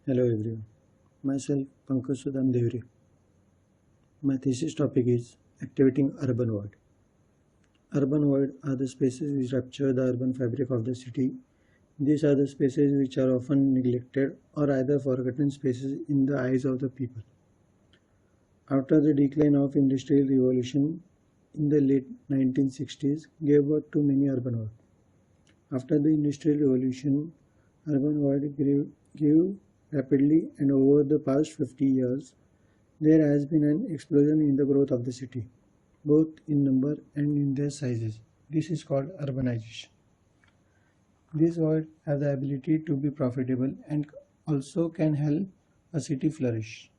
Hello everyone, myself Pankaj Deore. My thesis topic is activating urban void. Urban void are the spaces which rupture the urban fabric of the city. These are the spaces which are often neglected or either forgotten spaces in the eyes of the people. After the decline of industrial revolution in the late 1960s gave birth to many urban void. After the industrial revolution, urban void grew rapidly, and over the past 50 years there has been an explosion in the growth of the city, both in number and in their sizes. This is called urbanization. These voids have the ability to be profitable and also can help a city flourish.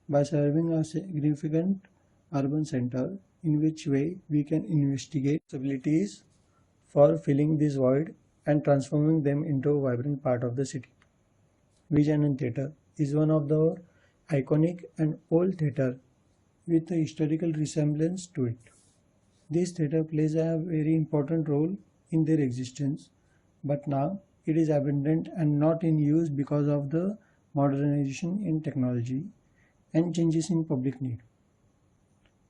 By serving a significant urban center, in which way we can investigate possibilities for filling this void and transforming them into a vibrant part of the city. Vijayanand Theatre is one of the iconic and old theatre with a historical resemblance to it. This theatre plays a very important role in their existence, but now it is abandoned and not in use because of the modernization in technology and changes in public need.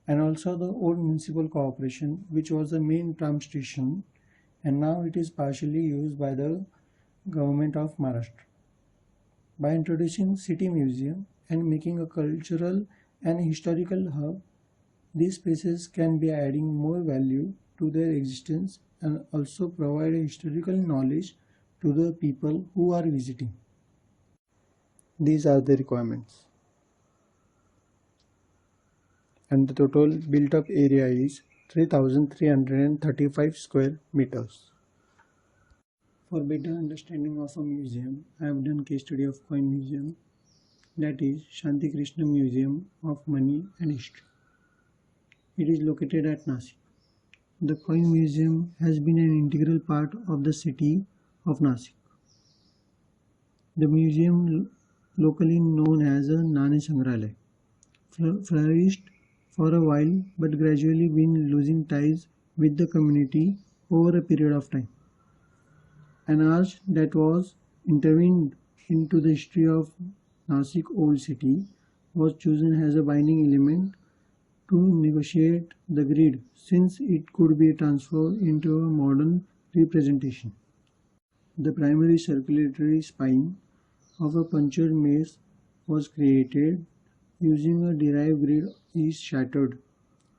And also the old municipal corporation, which was the main tram station, and now it is partially used by the government of Maharashtra. By introducing city museum and making a cultural and historical hub, these spaces can be adding more value to their existence and also provide a historical knowledge to the people who are visiting. These are the requirements. And the total built up area is 3,335 square meters. For better understanding of a museum, I have done case study of coin museum, that is Shanti Krishna Museum of Money and History. It is located at Nasik. The coin museum has been an integral part of the city of Nasik. The museum, locally known as a Nane Sangralaya, flourished for a while but gradually been losing ties with the community over a period of time. An arch that was intervened into the history of Nasik Old City was chosen as a binding element to negotiate the grid, since it could be transformed into a modern representation. The primary circulatory spine of a punctured maze was created using a derived grid is shattered,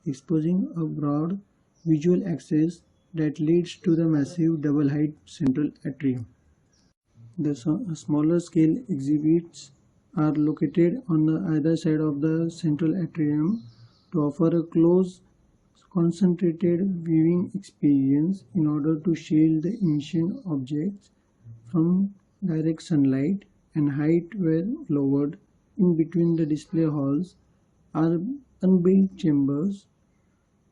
exposing a broad visual axis that leads to the massive double-height central atrium. The smaller scale exhibits are located on the either side of the central atrium to offer a close, concentrated viewing experience in order to shield the ancient objects from direct sunlight, and height were lowered. In between the display halls are unbuilt chambers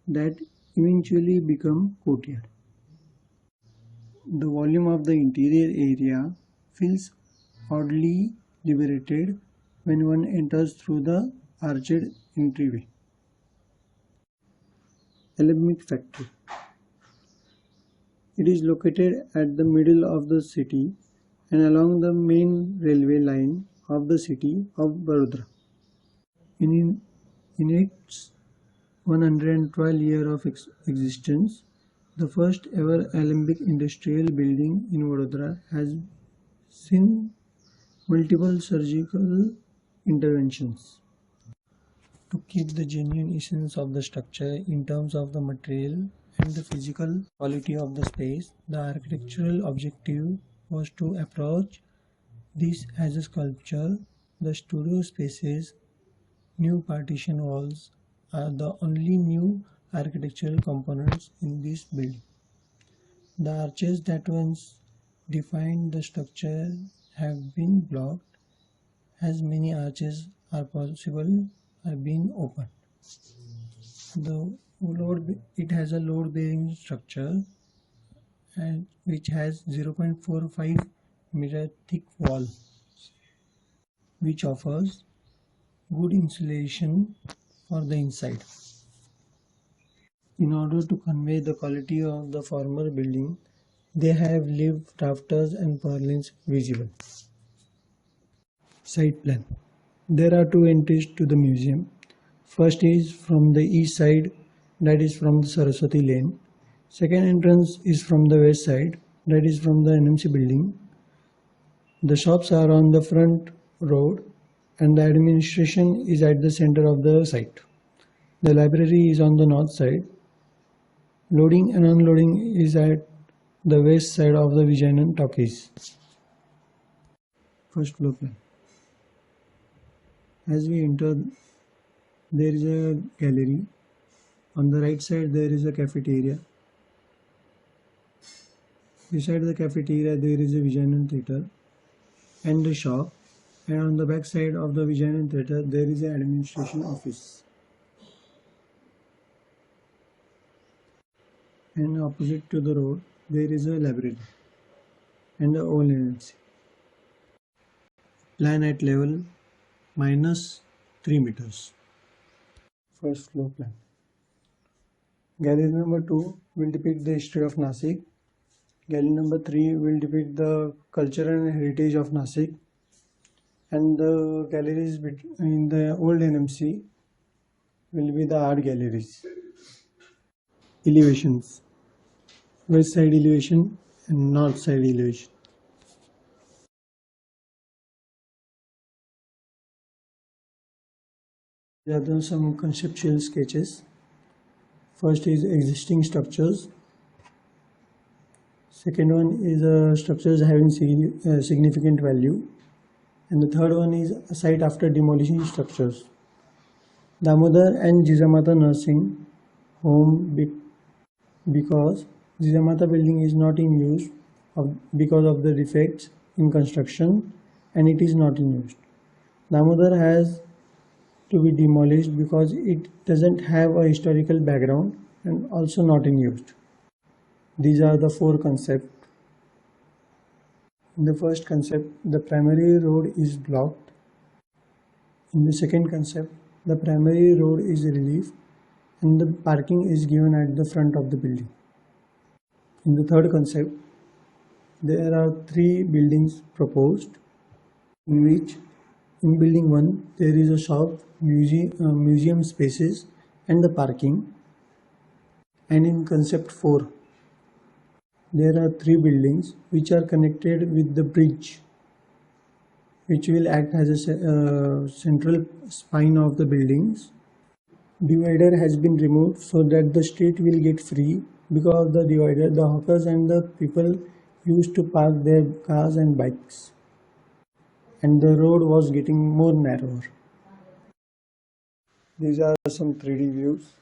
that eventually become courtyard. The volume of the interior area feels oddly liberated when one enters through the arched entryway. Alembic Factory. It is located at the middle of the city and along the main railway line of the city of Vadodara. In its 112 years of existence, the first ever Alembic industrial building in Vadodara has seen multiple surgical interventions. To keep the genuine essence of the structure in terms of the material and the physical quality of the space, the architectural objective was to approach this as a sculpture. The studio spaces, new partition walls are the only new architectural components in this building. The arches that once defined the structure have been blocked. As many arches are possible are being opened. It has a load-bearing structure and which has 0.45 meter thick wall, which offers good insulation for the inside. In order to convey the quality of the former building, they have lived rafters and purlins visible. Site plan. There are two entries to the museum. First is from the east side, that is from the Saraswati lane. Second entrance is from the west side, that is from the NMC building. The shops are on the front road and the administration is at the center of the site. The library is on the north side. Loading and unloading is at the west side of the Vijayanand Talkies. First floor plan. As we enter, there is a gallery. On the right side, there is a cafeteria. Beside the cafeteria, there is a Vijayanand Theatre and a shop. And on the back side of the Vijayanand Theatre, there is an administration office. And opposite to the road, there is a library and the old NMC. Plan at level -3 meters. First floor plan. Gallery number 2 will depict the history of Nasik. Gallery number 3 will depict the culture and heritage of Nasik. And the galleries in the old NMC will be the art galleries. Elevations. West side elevation and north side elevation. There are some conceptual sketches. First is existing structures. Second one is structures having significant value. And the third one is a site after demolishing structures. Damodar and Jijamata Nursing Home because Jijamata building is not in use because of the defects in construction and it is not in use. Damodar has to be demolished because it doesn't have a historical background and also not in use. These are the four concepts. In the first concept, the primary road is blocked. In the second concept, the primary road is relieved and the parking is given at the front of the building. In the third concept, there are 3 buildings proposed, in which in building 1 there is a shop, museum spaces and the parking. And in concept 4, there are 3 buildings which are connected with the bridge, which will act as a central spine of the buildings. Divider has been removed so that the street will get free. Because of the divider, the hawkers and the people used to park their cars and bikes, and the road was getting more narrower. These are some 3D views.